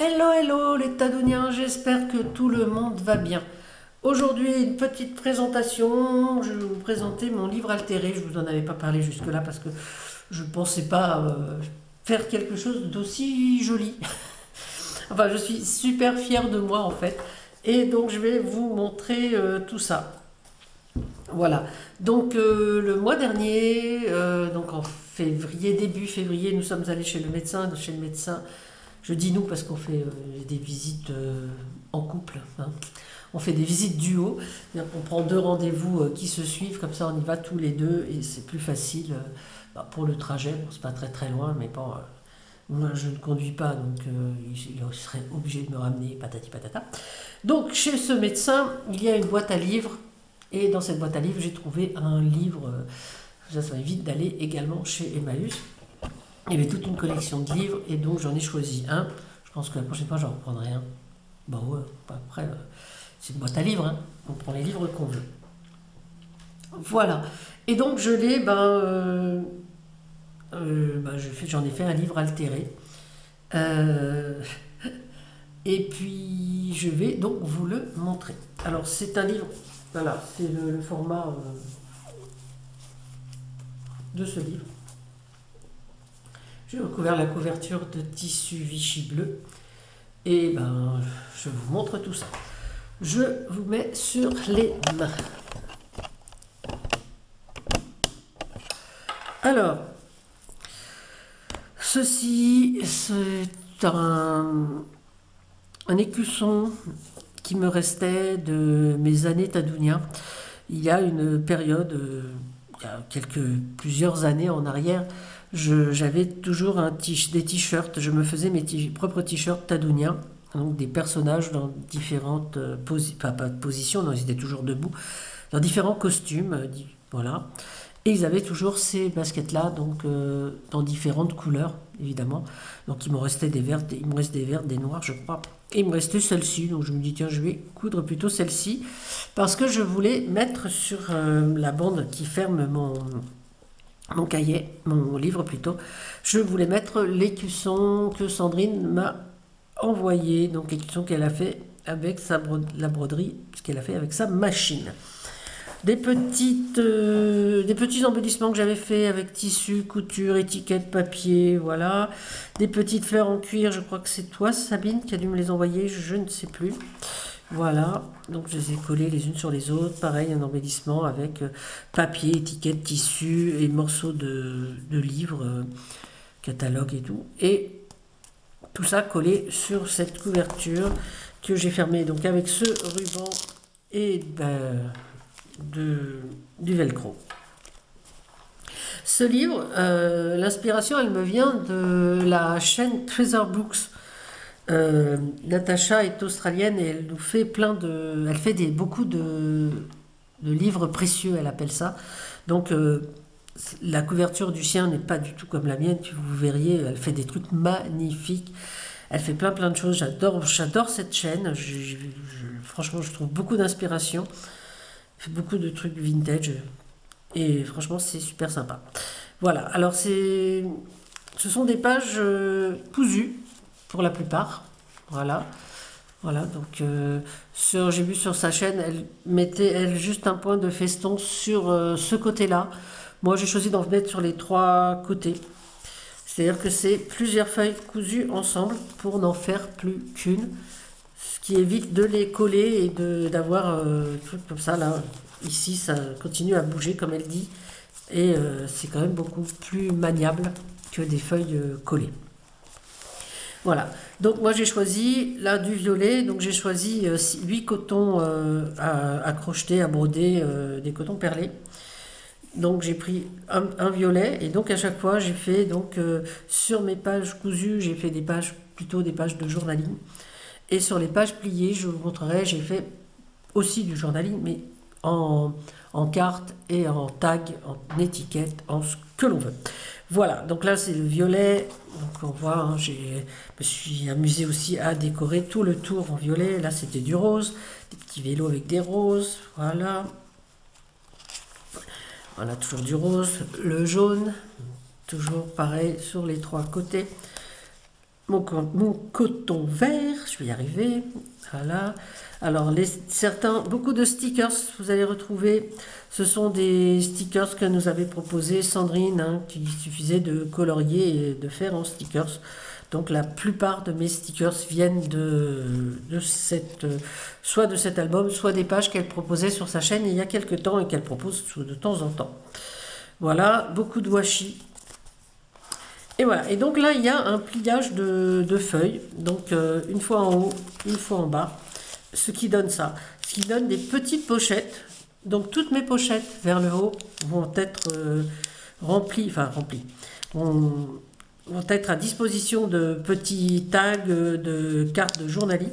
Hello, hello les Tadouniens, j'espère que tout le monde va bien. Aujourd'hui, une petite présentation. Je vais vous présenter mon livre altéré. Je vous en avais pas parlé jusque-là parce que je ne pensais pas faire quelque chose d'aussi joli. Enfin, je suis super fière de moi en fait. Et donc, je vais vous montrer tout ça. Voilà. Donc, le mois dernier, donc en février, début février, nous sommes allés chez le médecin. Chez le médecin, je dis nous parce qu'on fait des visites en couple, hein. On fait des visites duo. On prend deux rendez-vous qui se suivent, comme ça on y va tous les deux et c'est plus facile pour le trajet. Bon, c'est pas très très loin, mais bon, moi je ne conduis pas, donc il serait obligé de me ramener, patati patata. Donc chez ce médecin, il y a une boîte à livres et dans cette boîte à livres, j'ai trouvé un livre. Ça m'évite d'aller également chez Emmaüs. Il y avait toute une collection de livres et donc j'en ai choisi un. Je pense que la prochaine fois j'en reprendrai un. Bon ouais, après c'est une boîte à livres, hein. On prend les livres qu'on veut. Voilà. Et donc je l'ai, j'en ai fait un livre altéré. Euh, et puis je vais donc vous le montrer. Alors c'est un livre, voilà, c'est le format de ce livre. J'ai recouvert la couverture de tissu Vichy bleu. Et je vous montre tout ça. Je vous mets sur les mains. Alors, ceci, c'est un écusson qui me restait de mes années Tadounia. Il y a une période, il y a plusieurs années en arrière, j'avais toujours des t-shirts. Je me faisais mes propres t-shirts Tadounia. Donc des personnages dans différentes pas de positions, non, ils étaient toujours debout, dans différents costumes, voilà. Et ils avaient toujours ces baskets-là, donc dans différentes couleurs, évidemment. Donc il me restait des vertes, il me reste des vertes, des noires, je crois. Et il me restait celle-ci, donc je me dis tiens, je vais coudre plutôt celle-ci, parce que je voulais mettre sur la bande qui ferme mon cahier, mon livre plutôt, je voulais mettre l'écusson que Sandrine m'a envoyé, donc l'écusson qu'elle a fait avec la broderie, ce qu'elle a fait avec sa machine. Des petits embellissements que j'avais fait avec tissu, couture, étiquette, papier, voilà. Des petites fleurs en cuir, je crois que c'est toi Sabine qui a dû me les envoyer, je ne sais plus. Voilà, donc je les ai collées les unes sur les autres. Pareil, un embellissement avec papier, étiquette, tissu et morceaux de livres, catalogue et tout. Et tout ça collé sur cette couverture que j'ai fermée donc avec ce ruban et du velcro. Ce livre, l'inspiration, elle me vient de la chaîne Treasure Books. Natacha est australienne et elle nous fait elle fait beaucoup de livres précieux, elle appelle ça. Donc la couverture du sien n'est pas du tout comme la mienne, vous verriez, elle fait des trucs magnifiques. Elle fait plein de choses, j'adore cette chaîne, franchement je trouve beaucoup d'inspiration. Elle fait beaucoup de trucs vintage et franchement c'est super sympa. Voilà, alors ce sont des pages cousues pour la plupart, voilà. Voilà, donc j'ai vu sur sa chaîne, elle mettait juste un point de feston sur ce côté-là. Moi j'ai choisi d'en mettre sur les trois côtés. C'est-à-dire que c'est plusieurs feuilles cousues ensemble pour n'en faire plus qu'une. Ce qui évite de les coller et d'avoir un truc comme ça là. Ici ça continue à bouger comme elle dit. Et c'est quand même beaucoup plus maniable que des feuilles collées. Voilà, donc moi j'ai choisi là du violet, donc j'ai choisi 8 cotons à crocheter, à broder, des cotons perlés. Donc j'ai pris un violet et donc à chaque fois j'ai fait donc sur mes pages cousues, j'ai fait plutôt des pages de journaling. Et sur les pages pliées, je vous montrerai, j'ai fait aussi du journaling, mais en carte et en tag, en étiquette, en ce que l'on veut. Voilà, donc là c'est le violet, donc on voit, hein, je me suis amusée aussi à décorer tout le tour en violet. Là c'était du rose, des petits vélos avec des roses, voilà. Voilà, toujours du rose, le jaune, toujours pareil sur les trois côtés. mon coton vert, je vais y arriver. Voilà. Alors, beaucoup de stickers, vous allez retrouver, ce sont des stickers que nous avait proposé Sandrine, hein, qu'il suffisait de colorier et de faire en stickers. Donc, la plupart de mes stickers viennent soit de cet album, soit des pages qu'elle proposait sur sa chaîne il y a quelques temps et qu'elle propose de temps en temps. Voilà, beaucoup de washi. Et voilà, et donc là, il y a un pliage de feuilles, donc une fois en haut, une fois en bas, ce qui donne ça. Ce qui donne des petites pochettes. Donc toutes mes pochettes vers le haut vont être remplies, vont être à disposition de petits tags de cartes de journaling.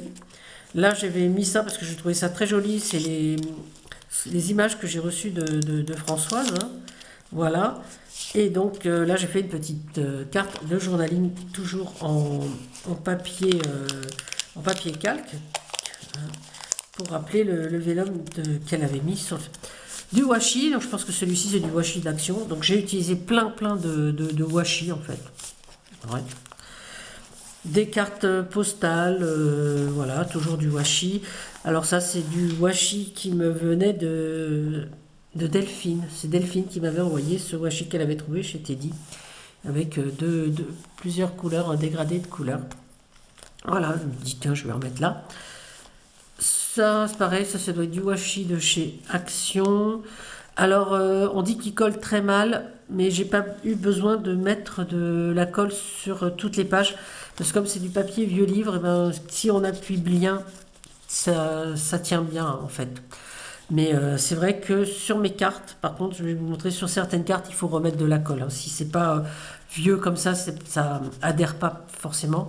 Là, j'avais mis ça parce que je trouvais ça très joli. C'est les images que j'ai reçues de Françoise. Hein. Voilà. Et donc là, j'ai fait une petite carte de journaling, toujours en papier calque, hein, pour rappeler le vélum qu'elle avait mis sur du washi. Donc je pense que celui-ci, c'est du washi d'action. Donc j'ai utilisé plein de washi, en fait. Ouais. Des cartes postales, voilà, toujours du washi. Alors ça, c'est du washi qui me venait de Delphine. C'est Delphine qui m'avait envoyé ce washi qu'elle avait trouvé chez Teddy, avec plusieurs couleurs, un dégradé de couleurs. Voilà, je me dis, tiens, je vais remettre là. Ça, c'est pareil, ça doit être du washi de chez Action. Alors, on dit qu'il colle très mal, mais j'ai pas eu besoin de mettre de la colle sur toutes les pages, parce que comme c'est du papier vieux livre, et ben, si on appuie bien, ça tient bien, en fait. Mais c'est vrai que sur mes cartes, par contre, je vais vous montrer, sur certaines cartes, il faut remettre de la colle. Hein. Si c'est pas vieux comme ça adhère pas forcément.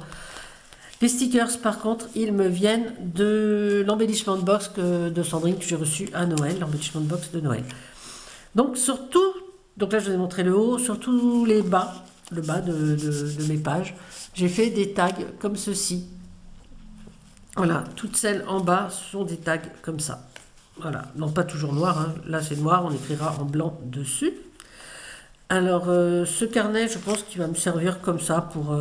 Les stickers, par contre, ils me viennent de l'embellissement de box de Sandrine que j'ai reçu à Noël, l'embellissement de box de Noël. Donc donc là je vous ai montré le haut, sur tous le bas de mes pages, j'ai fait des tags comme ceci. Voilà, toutes celles en bas sont des tags comme ça. Voilà, non pas toujours noir, hein. Là c'est noir, on écrira en blanc dessus. Alors ce carnet, je pense qu'il va me servir comme ça pour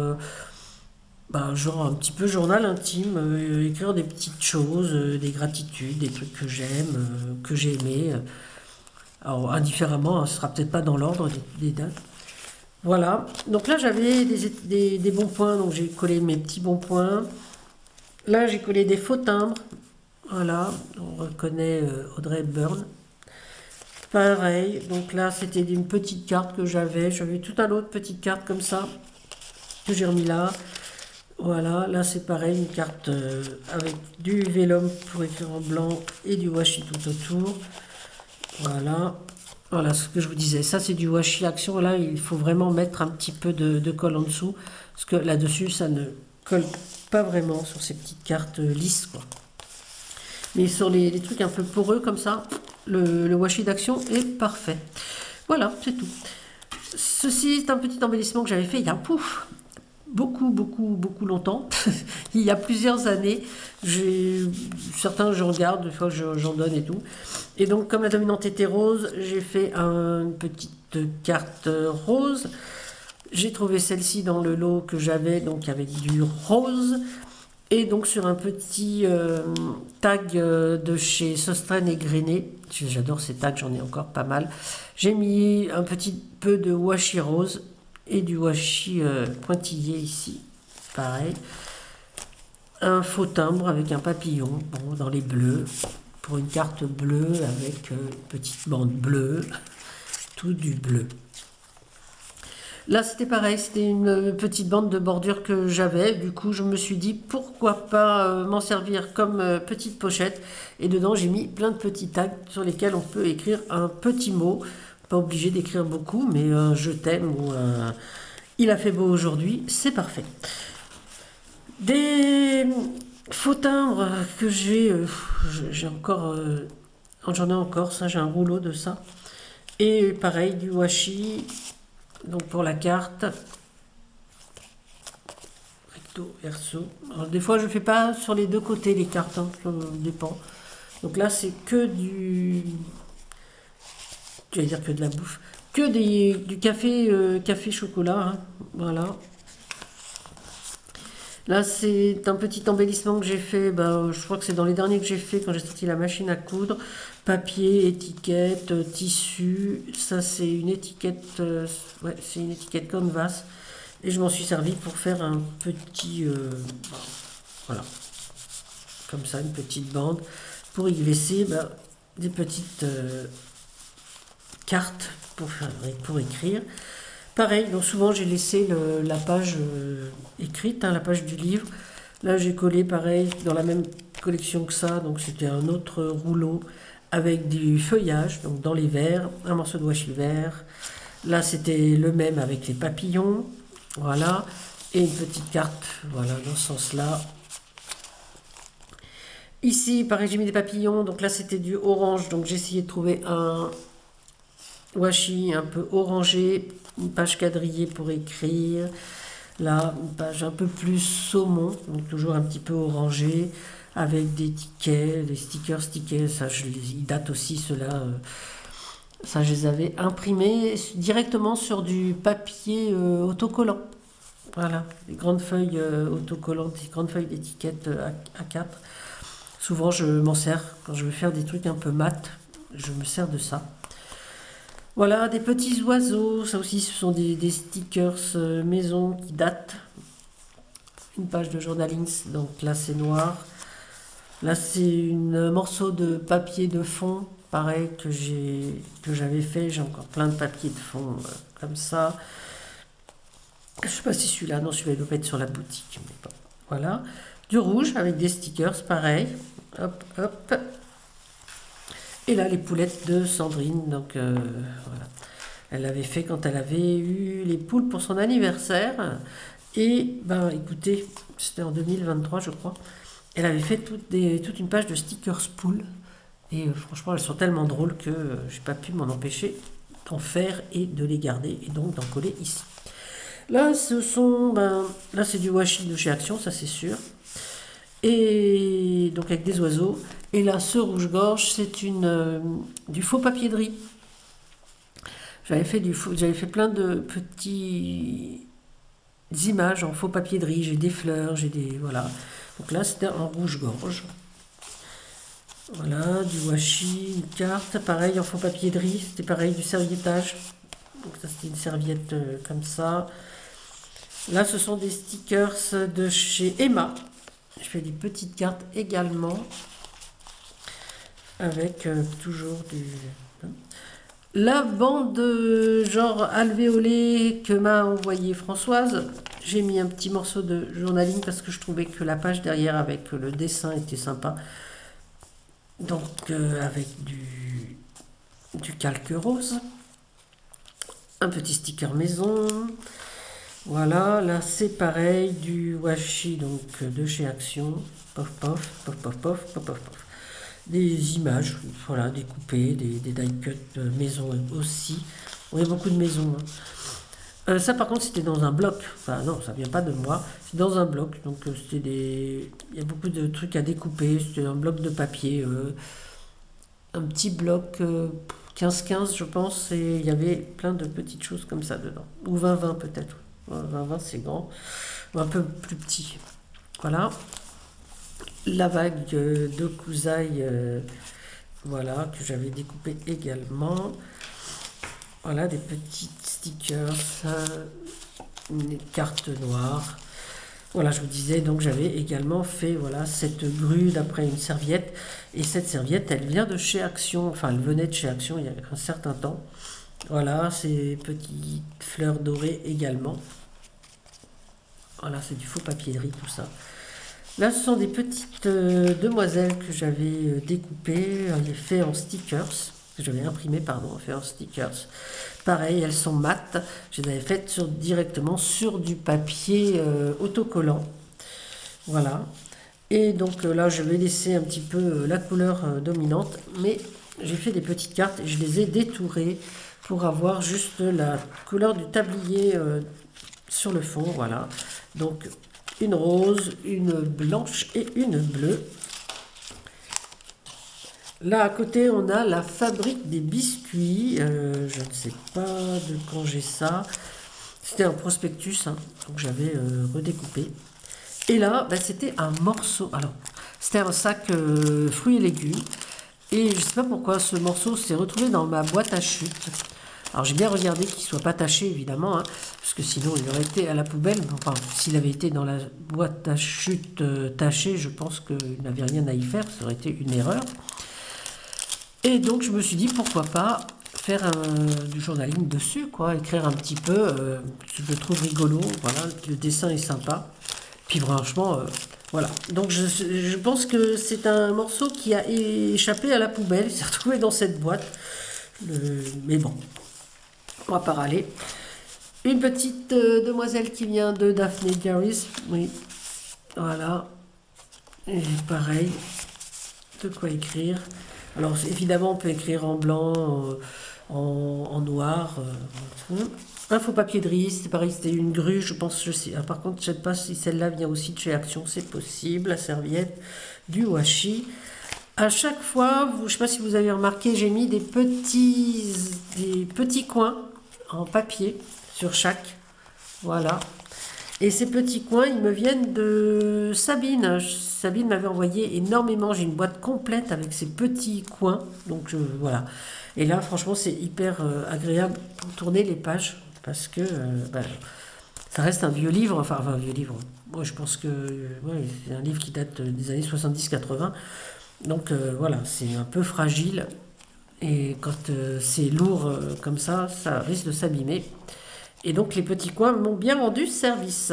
genre un petit peu journal intime, écrire des petites choses, des gratitudes, des trucs que j'aime, que j'ai aimé. Alors indifféremment, hein, ce sera peut-être pas dans l'ordre des dates. Voilà, donc là j'avais des bons points, donc j'ai collé mes petits bons points. Là j'ai collé des faux timbres. Voilà, on reconnaît Audrey Hepburn. Pareil, donc là c'était une petite carte que j'avais tout un autre petite carte comme ça, que j'ai remis là. Voilà, là c'est pareil, une carte avec du vélum pour écrire en blanc et du washi tout autour. Voilà ce que je vous disais, ça c'est du washi action, là il faut vraiment mettre un petit peu de colle en dessous, parce que là-dessus ça ne colle pas vraiment sur ces petites cartes lisses, quoi. Mais sur les trucs un peu poreux comme ça, le washi d'action est parfait. Voilà, c'est tout. Ceci est un petit embellissement que j'avais fait il y a beaucoup longtemps, il y a plusieurs années. Certains je regarde, des fois j'en donne et tout. Et donc comme la dominante était rose, j'ai fait une petite carte rose. J'ai trouvé celle-ci dans le lot que j'avais, donc avec du rose. Et donc sur un petit tag de chez Sostren et Grainé, j'adore ces tags, j'en ai encore pas mal. J'ai mis un petit peu de washi rose et du washi pointillé ici, pareil. Un faux timbre avec un papillon, bon, dans les bleus, pour une carte bleue avec une petite bande bleue, tout du bleu. Là c'était pareil, c'était une petite bande de bordure que j'avais, du coup je me suis dit pourquoi pas m'en servir comme petite pochette, et dedans j'ai mis plein de petits tags sur lesquels on peut écrire un petit mot, pas obligé d'écrire beaucoup, mais un je t'aime ou un il a fait beau aujourd'hui, c'est parfait. Des faux timbres que j'en ai encore, ça j'ai un rouleau de ça, et pareil du washi. Donc pour la carte, recto, verso. Alors, des fois je fais pas sur les deux côtés les cartes, hein, ça dépend. Donc là c'est que je vais dire que de la bouffe, que du café chocolat, hein, voilà. Là, c'est un petit embellissement que j'ai fait. Ben, je crois que c'est dans les derniers que j'ai fait quand j'ai sorti la machine à coudre. Papier, étiquette, tissu. Ça, c'est une étiquette. Ouais, c'est une étiquette canvas. Et je m'en suis servi pour faire un petit. Voilà, comme ça, une petite bande. Pour y laisser ben, des petites cartes pour écrire. Pareil, donc souvent j'ai laissé la page écrite, hein, la page du livre. Là j'ai collé pareil dans la même collection que ça, donc c'était un autre rouleau avec du feuillage, donc dans les verres, un morceau de washi vert. Là c'était le même avec les papillons, voilà, et une petite carte, voilà, dans ce sens-là. Ici, pareil, j'ai mis des papillons, donc là c'était du orange, donc j'ai essayé de trouver un washi un peu orangé, une page quadrillée pour écrire. Là, une page un peu plus saumon, donc toujours un petit peu orangé, avec des tickets, des stickers, ça ils datent aussi, ceux-là. Ça, je les avais imprimés directement sur du papier autocollant. Voilà, des grandes feuilles autocollantes, des grandes feuilles d'étiquette A4. Souvent, je m'en sers quand je veux faire des trucs un peu mat, je me sers de ça. Voilà, des petits oiseaux, ça aussi ce sont des stickers maison qui datent. Une page de journalings, donc là c'est noir. Là c'est un morceau de papier de fond, pareil que j'avais fait. J'ai encore plein de papiers de fond comme ça. Je sais pas si celui-là, non celui-là il doit être sur la boutique. Mais bon. Voilà, du rouge avec des stickers, pareil. Hop, hop. Et là, les poulettes de Sandrine, donc voilà. Elle l'avait fait quand elle avait eu les poules pour son anniversaire. Et, ben écoutez, c'était en 2023, je crois. Elle avait fait toute une page de stickers poules. Et franchement, elles sont tellement drôles que j'ai pas pu m'en empêcher d'en faire et de les garder. Et donc d'en coller ici. Là, là c'est du washi de chez Action, ça c'est sûr. Et donc avec des oiseaux. Et là, ce rouge-gorge, c'est du faux papier de riz. J'avais fait plein de petites images en faux papier de riz. J'ai des fleurs, voilà. Donc là, c'était en rouge-gorge. Voilà, du washi, une carte, pareil en faux papier de riz. C'était pareil, du serviettage. Donc ça, c'était une serviette comme ça. Là, ce sont des stickers de chez Emma. Je fais des petites cartes également. Avec toujours du... La bande genre alvéolée que m'a envoyé Françoise, j'ai mis un petit morceau de journaling parce que je trouvais que la page derrière avec le dessin était sympa. Donc avec du calque rose, un petit sticker maison. Voilà, là c'est pareil, du washi donc de chez Action. Pof pof, pof pof pof, pof pof pof. Des images, voilà, découpées, des die-cut maison aussi. On a beaucoup de maisons. Hein. Ça, par contre, c'était dans un bloc. Enfin, non, ça vient pas de moi. C'est dans un bloc. Donc, il y a beaucoup de trucs à découper. C'était un bloc de papier. Un petit bloc 15-15, je pense. Et il y avait plein de petites choses comme ça dedans. Ou 20-20 peut-être. 20-20, c'est grand. Ou un peu plus petit. Voilà. La vague de Kusai, voilà, que j'avais découpé également. Voilà, des petites stickers, une carte noire. Voilà, je vous disais, donc j'avais également fait voilà, cette grue d'après une serviette. Et cette serviette, elle vient de chez Action, enfin elle venait de chez Action il y a un certain temps. Voilà, ces petites fleurs dorées également. Voilà, c'est du faux papier de riz, tout ça. Là, ce sont des petites demoiselles que j'avais découpées, fait en stickers, que j'avais imprimées, pardon, fait en stickers. Pareil, elles sont mates, je les avais faites directement sur du papier autocollant. Voilà. Et donc là, je vais laisser un petit peu la couleur dominante, mais j'ai fait des petites cartes et je les ai détourées pour avoir juste la couleur du tablier sur le fond, voilà. Donc, une rose, une blanche et une bleue. Là, à côté, on a la fabrique des biscuits. Je ne sais pas de quand j'ai ça. C'était un prospectus, hein, donc j'avais redécoupé. Et là, ben, c'était un morceau. Alors, c'était un sac fruits et légumes. Et je ne sais pas pourquoi ce morceau s'est retrouvé dans ma boîte à chute. Alors j'ai bien regardé qu'il ne soit pas taché, évidemment, hein, parce que sinon il aurait été à la poubelle. Enfin, s'il avait été dans la boîte à chute tachée, je pense qu'il n'avait rien à y faire, ça aurait été une erreur. Et donc je me suis dit, pourquoi pas faire du journaling dessus, quoi, écrire un petit peu, je le trouve rigolo, voilà, le dessin est sympa. Puis franchement, voilà. Donc je pense que c'est un morceau qui a échappé à la poubelle, il s'est retrouvé dans cette boîte. Mais bon, on va pas râler. Une petite demoiselle qui vient de Daphne Jarvis, oui, voilà. Et pareil, de quoi écrire. Alors évidemment, on peut écrire en blanc, en noir. Un faux papier de riz, c'est pareil, c'était une grue, je pense, je sais. Ah, par contre, je ne sais pas si celle-là vient aussi de chez Action, c'est possible. La serviette, du washi. À chaque fois, je ne sais pas si vous avez remarqué, j'ai mis des petits coins en papier sur chaque. Voilà. Et ces petits coins, ils me viennent de Sabine. Sabine m'avait envoyé énormément. J'ai une boîte complète avec ces petits coins. Donc voilà. Et là, franchement, c'est hyper agréable pour tourner les pages. Parce que ben, ça reste un vieux livre. Enfin, un vieux livre. Moi, je pense que ouais, c'est un livre qui date des années 70-80. Donc voilà, c'est un peu fragile. Et quand c'est lourd comme ça risque de s'abîmer. Et donc les petits coins m'ont bien rendu service.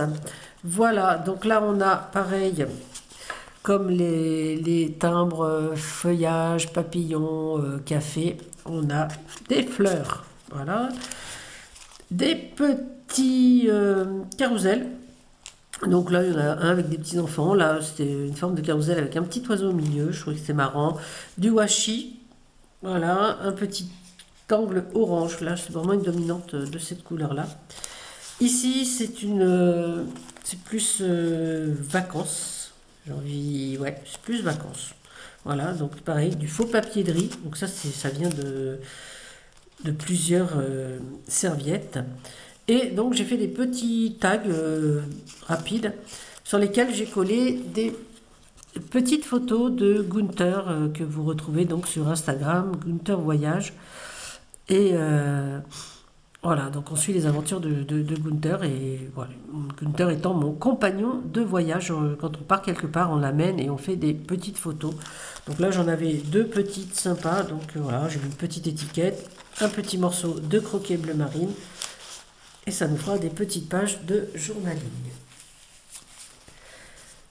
Voilà, donc là on a pareil, comme les timbres, feuillage, papillons, café, on a des fleurs. Voilà, des petits carousels. Donc là, il y en a un avec des petits enfants. Là, c'était une forme de carrousel avec un petit oiseau au milieu. Je trouvais que c'était marrant. Du washi. Voilà, un petit angle orange. Là, c'est vraiment une dominante de cette couleur-là. Ici, c'est plus vacances. J'ai envie, ouais, c'est plus vacances. Voilà, donc pareil, du faux papier de riz. Donc ça vient de plusieurs serviettes. Et donc j'ai fait des petits tags rapides sur lesquels j'ai collé des petites photos de Gunther que vous retrouvez donc sur Instagram, Gunther Voyage. Et voilà, donc on suit les aventures de Gunther. Et voilà, Gunther étant mon compagnon de voyage. Quand on part quelque part, on l'amène et on fait des petites photos. Donc là j'en avais deux petites sympas. Donc voilà, j'ai mis une petite étiquette, un petit morceau de croquet bleu marine. Et ça nous fera des petites pages de journaling.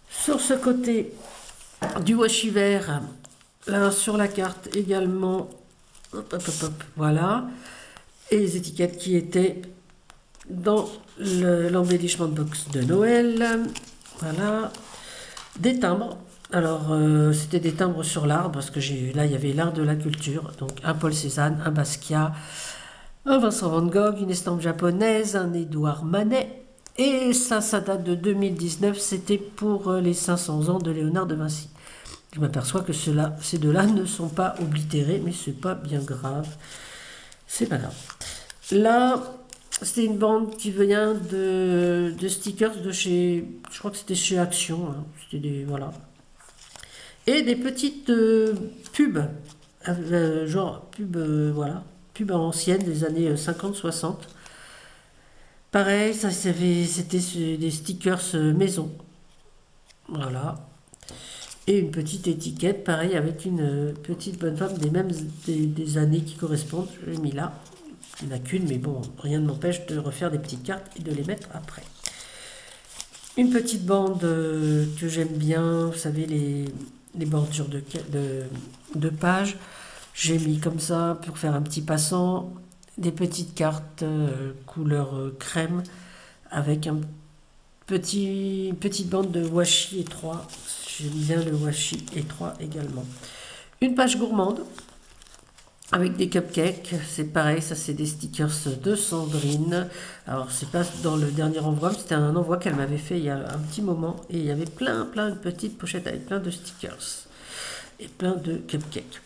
Sur ce côté du washi vert, là sur la carte également, voilà, et les étiquettes qui étaient dans l'embellishment box de Noël, voilà, des timbres. Alors c'était des timbres sur l'art parce que là il y avait l'art de la culture, donc un Paul Cézanne, un Basquiat, un Vincent Van Gogh, une estampe japonaise, un Édouard Manet. Et ça date de 2019, c'était pour les 500 ans de Léonard de Vinci. Je m'aperçois que ces deux-là ne sont pas oblitérés, mais c'est pas bien grave. C'est pas grave. Là, c'était une bande qui vient de stickers de chez, je crois que c'était chez Action. Hein. C'était voilà. Et des petites pubs, genre pubs, voilà. Pub ancienne des années 50-60. Pareil, c'était des stickers maison. Voilà. Et une petite étiquette, pareil, avec une petite bonne femme des années qui correspondent. Je l'ai mis là. Il n'y en a qu'une, mais bon, rien ne m'empêche de refaire des petites cartes et de les mettre après. Une petite bande que j'aime bien, vous savez, les bordures de pages. J'ai mis comme ça pour faire un petit passant des petites cartes couleur crème avec petite bande de washi étroit. J'aime bien le washi étroit également. Une page gourmande avec des cupcakes. C'est pareil, ça c'est des stickers de Sandrine. Alors c'est pas dans le dernier envoi, mais c'était un envoi qu'elle m'avait fait il y a un petit moment. Et il y avait plein de petites pochettes avec plein de stickers. Et plein de cupcakes.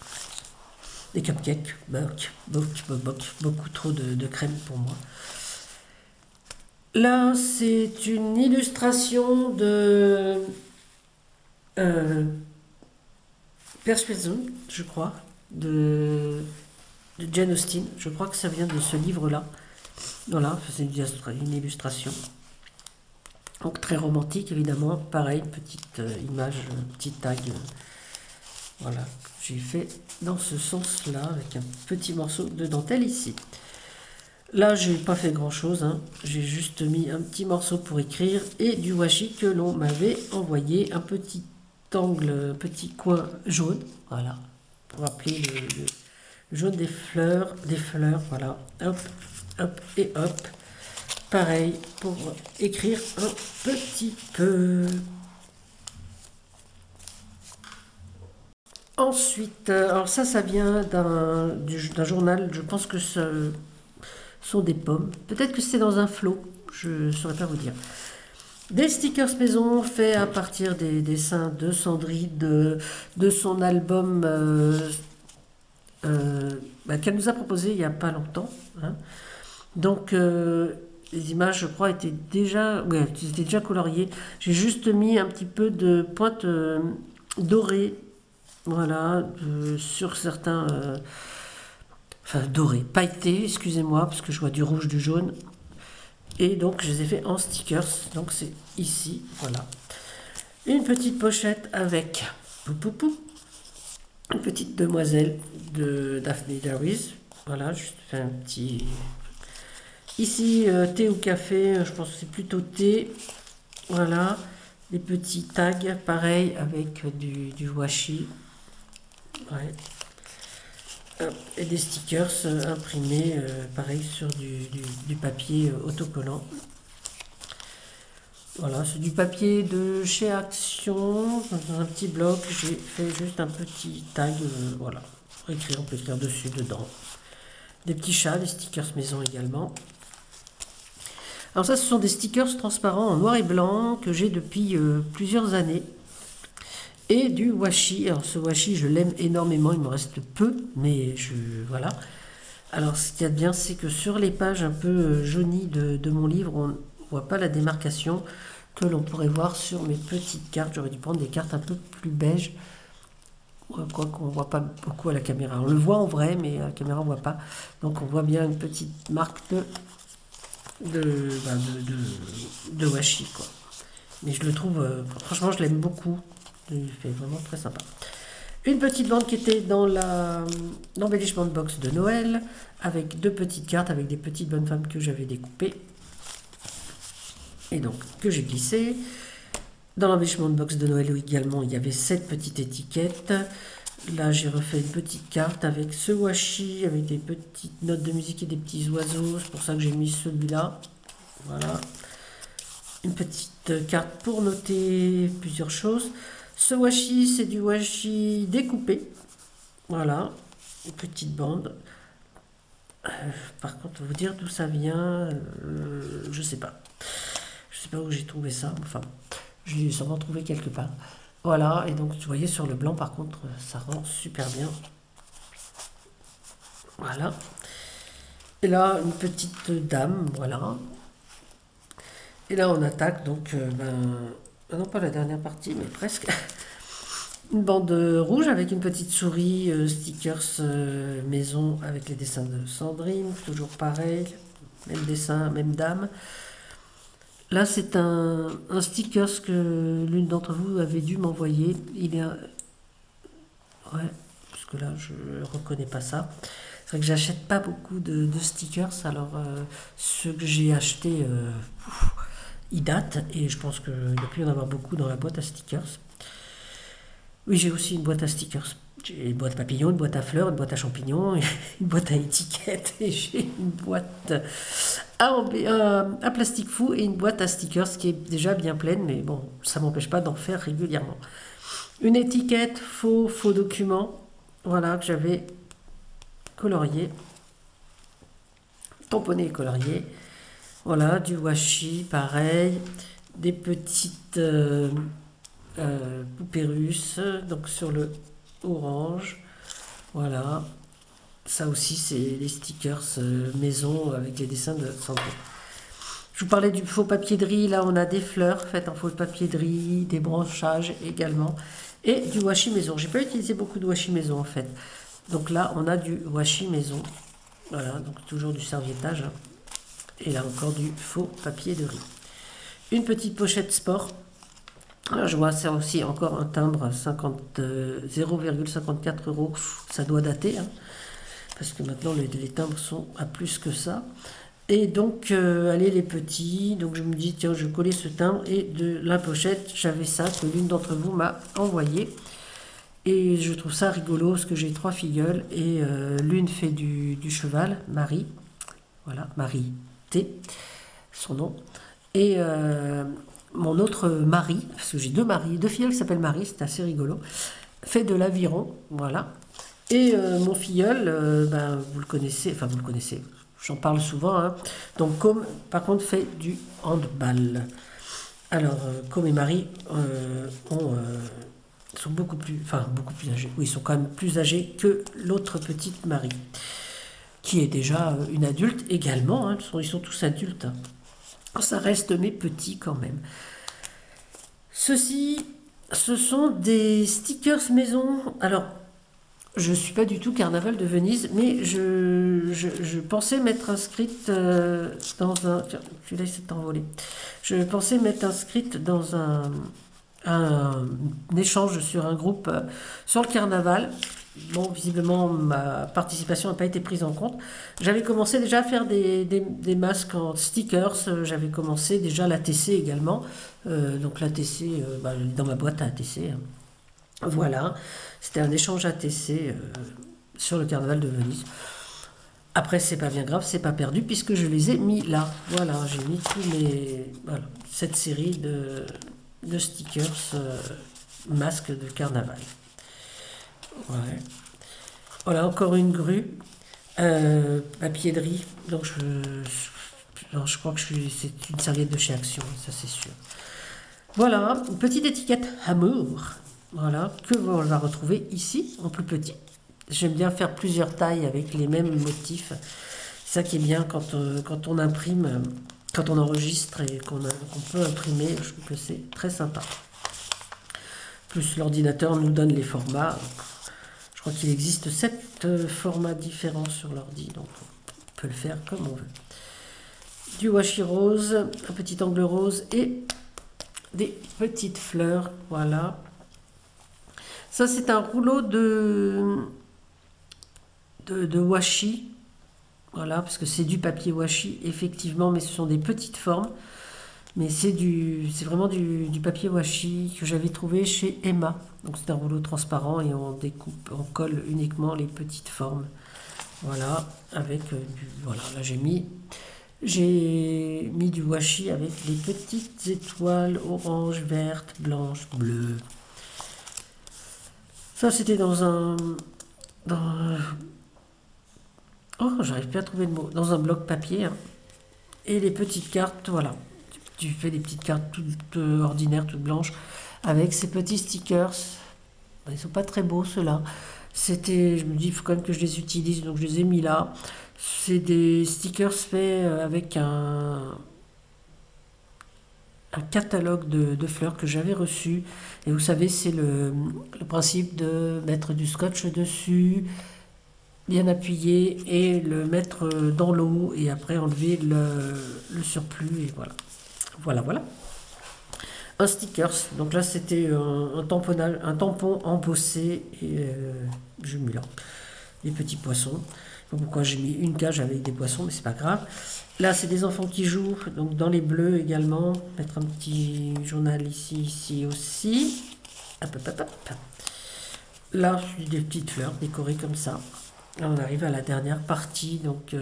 Des cupcakes, beaucoup trop de crème pour moi. Là, c'est une illustration de euh, Persuasion, je crois, de Jane Austen. Je crois que ça vient de ce livre-là. Voilà, c'est une illustration. Donc très romantique, évidemment. Pareil, petite image, petit tag. Voilà, j'ai fait dans ce sens-là, avec un petit morceau de dentelle ici. Là, j'ai pas fait grand-chose, hein. J'ai juste mis un petit morceau pour écrire et du washi que l'on m'avait envoyé, un petit angle, un petit coin jaune, voilà, pour appeler le jaune des fleurs, voilà, hop, hop et hop. Pareil pour écrire un petit peu. Ensuite, alors ça vient d'un journal, je pense que ce sont des pommes. Peut-être que c'était dans un flot, je ne saurais pas vous dire. Des stickers maison faits à partir des dessins de Sandrine, de son album qu'elle nous a proposé il n'y a pas longtemps, hein. Donc, les images, je crois, étaient déjà coloriées. J'ai juste mis un petit peu de pointe dorée, voilà, sur certains. Enfin, doré, pailleté, excusez-moi, parce que je vois du rouge, du jaune. Et donc, je les ai fait en stickers. Donc, c'est ici, voilà. Une petite pochette avec une petite demoiselle de Daphne Darwish. Voilà, juste fait un petit. Ici, thé ou café, je pense que c'est plutôt thé. Voilà, des petits tags, pareil, avec du washi. Ouais. Et des stickers imprimés, pareil, sur du papier autocollant. Voilà, c'est du papier de chez Action, dans un petit bloc. J'ai fait juste un petit tag, voilà, pour écrire, on peut écrire dessus, dedans. Des petits chats, des stickers maison également. Alors ça, ce sont des stickers transparents en noir et blanc que j'ai depuis plusieurs années. Et du washi. Alors ce washi, je l'aime énormément, il me reste peu, mais voilà. Alors ce qu'il y a de bien, c'est que sur les pages un peu jaunies de mon livre, on ne voit pas la démarcation que l'on pourrait voir sur mes petites cartes. J'aurais dû prendre des cartes un peu plus beige, quoi qu'on ne voit pas beaucoup à la caméra. On le voit en vrai, mais à la caméra on ne voit pas. Donc on voit bien une petite marque de washi, quoi. Mais je le trouve, franchement, je l'aime beaucoup. Il fait vraiment très sympa. Une petite bande qui était dans l'embellissement de box de Noël, avec deux petites cartes, avec des petites bonnes femmes que j'avais découpées. Et donc, que j'ai glissé. Dans l'embellissement de box de Noël également, il y avait cette petite étiquette. Là, j'ai refait une petite carte avec ce washi, avec des petites notes de musique et des petits oiseaux. C'est pour ça que j'ai mis celui-là. Voilà. Une petite carte pour noter plusieurs choses. Ce washi, c'est du washi découpé. Voilà. Une petite bande. Par contre, vous dire d'où ça vient, je sais pas. Je sais pas où j'ai trouvé ça. Enfin, je l'ai sûrement trouvé quelque part. Voilà, et donc vous voyez sur le blanc par contre ça rend super bien. Voilà. Et là une petite dame, voilà. Et là on attaque donc non pas la dernière partie mais presque. Une bande rouge avec une petite souris, stickers maison avec les dessins de Sandrine, toujours pareil, même dessin, même dame. Là, c'est un stickers que l'une d'entre vous avait dû m'envoyer. Il est. Ouais, parce que là, je ne reconnais pas ça. C'est vrai que j'achète pas beaucoup de stickers. Alors, ceux que j'ai achetés, ils datent. Et je pense qu'il y a pu y en avoir beaucoup dans la boîte à stickers. Oui, j'ai aussi une boîte à stickers. J'ai une boîte à papillons, une boîte à fleurs, une boîte à champignons, une boîte à étiquettes et j'ai une boîte à plastique fou et une boîte à stickers qui est déjà bien pleine, mais bon, ça m'empêche pas d'en faire régulièrement. Une étiquette faux document, voilà, que j'avais colorié, tamponné et colorié. Voilà, du washi, pareil, des petites poupées russes, donc sur le orange, voilà. Ça aussi, c'est les stickers maison avec les dessins de Sandrine. Je vous parlais du faux papier de riz, là on a des fleurs faites en faux papier de riz, des branchages également, et du washi maison. J'ai pas utilisé beaucoup de washi maison en fait. Donc là on a du washi maison, voilà, donc toujours du serviettage, hein. Et là encore du faux papier de riz. Une petite pochette sport. Là, je vois ça aussi, encore un timbre 0,54 euros. Ça doit dater, hein, parce que maintenant les timbres sont à plus que ça. Et donc, allez les petits, donc je me dis, tiens, je vais coller ce timbre, et de la pochette, j'avais ça que l'une d'entre vous m'a envoyé. Et je trouve ça rigolo, parce que j'ai 3 filleuls, et l'une fait du cheval, Marie, voilà, Marie T, son nom. Et mon autre mari, parce que j'ai 2 maris, 2 filleuls qui s'appellent Marie, c'est assez rigolo, fait de l'aviron, voilà. Et mon filleul, ben, vous le connaissez, enfin vous le connaissez, j'en parle souvent, hein. Donc Com, par contre, fait du handball. Alors, Com et Marie sont beaucoup plus âgés. Oui, ils sont quand même plus âgés que l'autre petite Marie, qui est déjà une adulte également, hein. Ils sont tous adultes, hein. Ça reste mes petits quand même. Ceci, ce sont des stickers maison. Alors, je ne suis pas du tout Carnaval de Venise, mais je pensais m'être inscrite dans un... Tiens, celui-là, il s'est envolé. Je pensais m'être inscrite dans un échange sur un groupe sur le Carnaval. Bon, visiblement, ma participation n'a pas été prise en compte. J'avais commencé déjà à faire des masques en stickers. J'avais commencé déjà l'ATC également. Donc l'ATC, dans ma boîte à ATC, hein. Voilà, c'était un échange ATC sur le Carnaval de Venise. Après, c'est pas bien grave, c'est pas perdu, puisque je les ai mis là. Voilà, j'ai mis tous les... Voilà, cette série de stickers masques de Carnaval. Ouais. Voilà, encore une grue, papier de riz. Donc je crois que c'est une serviette de chez Action, ça c'est sûr. Voilà, une petite étiquette Amour. Voilà, que on va retrouver ici, en plus petit. J'aime bien faire plusieurs tailles avec les mêmes motifs. C'est ça qui est bien quand on imprime, quand on enregistre et qu'on peut imprimer. Je trouve que c'est très sympa. Plus l'ordinateur nous donne les formats. Je crois qu'il existe 7 formats différents sur l'ordi, donc on peut le faire comme on veut. Du washi rose, un petit angle rose et des petites fleurs, voilà. Ça, c'est un rouleau de washi, voilà, parce que c'est du papier washi, effectivement, mais ce sont des petites formes. Mais c'est vraiment du papier washi que j'avais trouvé chez Emma. Donc c'est un rouleau transparent et on découpe, on colle uniquement les petites formes. Voilà, avec voilà, là j'ai mis du washi avec les petites étoiles orange, verte, blanche, bleue. Ça c'était oh, j'arrive plus à trouver le mot. Dans un bloc papier, hein. Et les petites cartes, voilà. Tu fais des petites cartes toutes ordinaires, toutes blanches, avec ces petits stickers. Ils sont pas très beaux ceux-là. Je me dis, il faut quand même que je les utilise, donc je les ai mis là. C'est des stickers faits avec un catalogue de fleurs que j'avais reçu. Et vous savez, c'est le principe de mettre du scotch dessus, bien appuyé, et le mettre dans l'eau, et après enlever le surplus, et voilà. Voilà. Un stickers. Donc là, c'était un tampon embossé, et j'ai mis là les petits poissons. Je sais pas pourquoi j'ai mis une cage avec des poissons, mais c'est pas grave. Là, c'est des enfants qui jouent, donc dans les bleus également. Mettre un petit journal ici aussi. Hop. Là, des petites fleurs décorées comme ça. Là, on arrive à la dernière partie, donc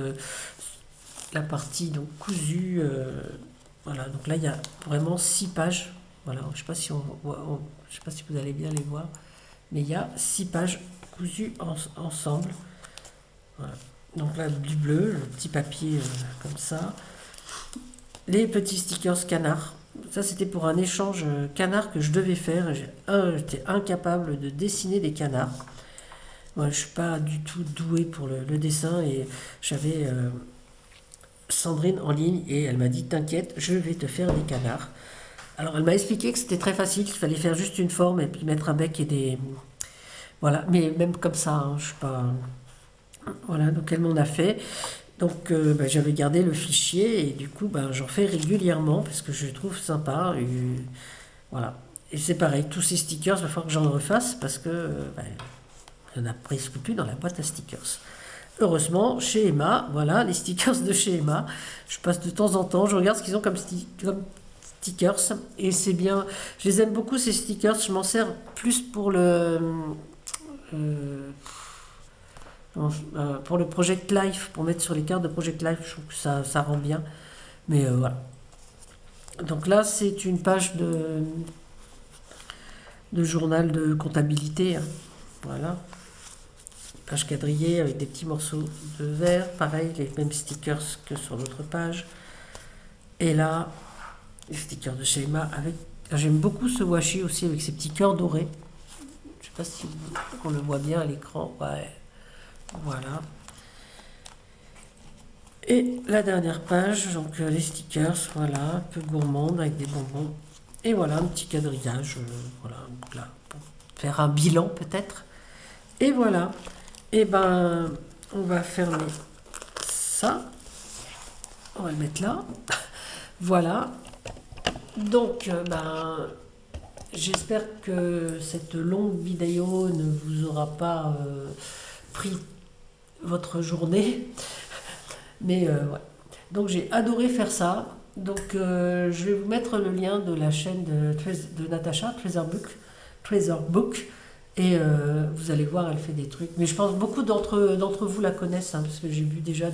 la partie donc cousue. Voilà, donc là, il y a vraiment 6 pages. Voilà, je ne sais pas si je sais pas si vous allez bien les voir, mais il y a 6 pages cousues ensemble. Voilà. Donc là, du bleu, le petit papier comme ça. Les petits stickers canard. Ça, c'était pour un échange canard que je devais faire. J'étais incapable de dessiner des canards. Moi, je ne suis pas du tout douée pour le dessin, et j'avais Sandrine en ligne et elle m'a dit t'inquiète, je vais te faire des canards. Alors elle m'a expliqué que c'était très facile, qu'il fallait faire juste une forme et puis mettre un bec et des... Voilà, mais même comme ça, hein, je sais pas... Voilà, donc elle m'en a fait. Donc ben, j'avais gardé le fichier et du coup ben, j'en fais régulièrement parce que je le trouve sympa. Et, voilà. Et c'est pareil, tous ces stickers, il va falloir que j'en refasse parce que ben, il n'y en a presque plus dans la boîte à stickers. Heureusement, chez Emma, voilà, les stickers de chez Emma, je passe de temps en temps, je regarde ce qu'ils ont comme, comme stickers et c'est bien. Je les aime beaucoup ces stickers, je m'en sers plus euh, pour le Project Life, pour mettre sur les cartes de Project Life, je trouve que ça rend bien. Mais voilà. Donc là, c'est une page de journal de comptabilité, hein. Voilà. Page quadrillée avec des petits morceaux de verre. Pareil, les mêmes stickers que sur l'autre page. Et là, les stickers de chez Emma avec... J'aime beaucoup ce washi aussi avec ses petits cœurs dorés. Je sais pas si on le voit bien à l'écran. Ouais. Voilà. Et la dernière page, donc les stickers, voilà, un peu gourmande avec des bonbons. Et voilà, un petit quadrillage, voilà, donc là, pour faire un bilan peut-être. Et voilà. Et ben, on va fermer ça. On va le mettre là. Voilà. Donc, ben, j'espère que cette longue vidéo ne vous aura pas pris votre journée. Mais ouais. Donc j'ai adoré faire ça. Donc je vais vous mettre le lien de la chaîne de Natacha, Treasure Book. Et vous allez voir, elle fait des trucs. Mais je pense que beaucoup d'entre vous la connaissent, hein, parce que j'ai vu déjà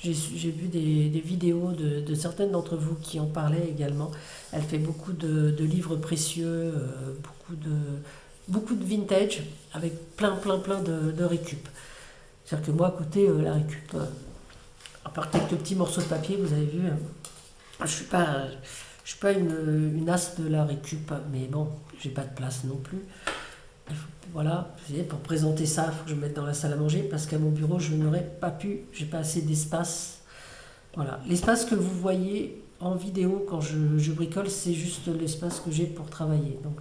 j'ai vu des vidéos de certaines d'entre vous qui en parlaient également. Elle fait beaucoup de livres précieux, beaucoup de vintage, avec plein de récup. C'est-à-dire que moi, à côté, la récup, à part quelques petits morceaux de papier, vous avez vu, je suis pas une as de la récup, mais bon, j'ai pas de place non plus. Voilà, vous voyez, pour présenter ça, il faut que je me mette dans la salle à manger parce qu'à mon bureau, je n'aurais pas pu, j'ai pas assez d'espace. Voilà, l'espace que vous voyez en vidéo quand je bricole, c'est juste l'espace que j'ai pour travailler. Donc,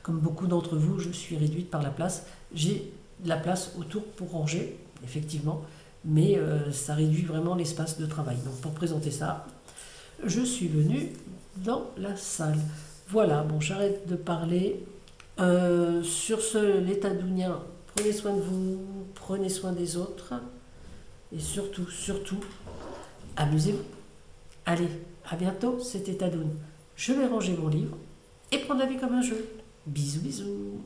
comme beaucoup d'entre vous, je suis réduite par la place. J'ai de la place autour pour ranger, effectivement, mais ça réduit vraiment l'espace de travail. Donc, pour présenter ça, je suis venue dans la salle. Voilà, bon, j'arrête de parler. Sur ce, les Tadouniens, prenez soin de vous, prenez soin des autres, et surtout, amusez-vous. Allez, à bientôt, c'était Tadoun. Je vais ranger mon livre et prendre la vie comme un jeu. Bisous, bisous.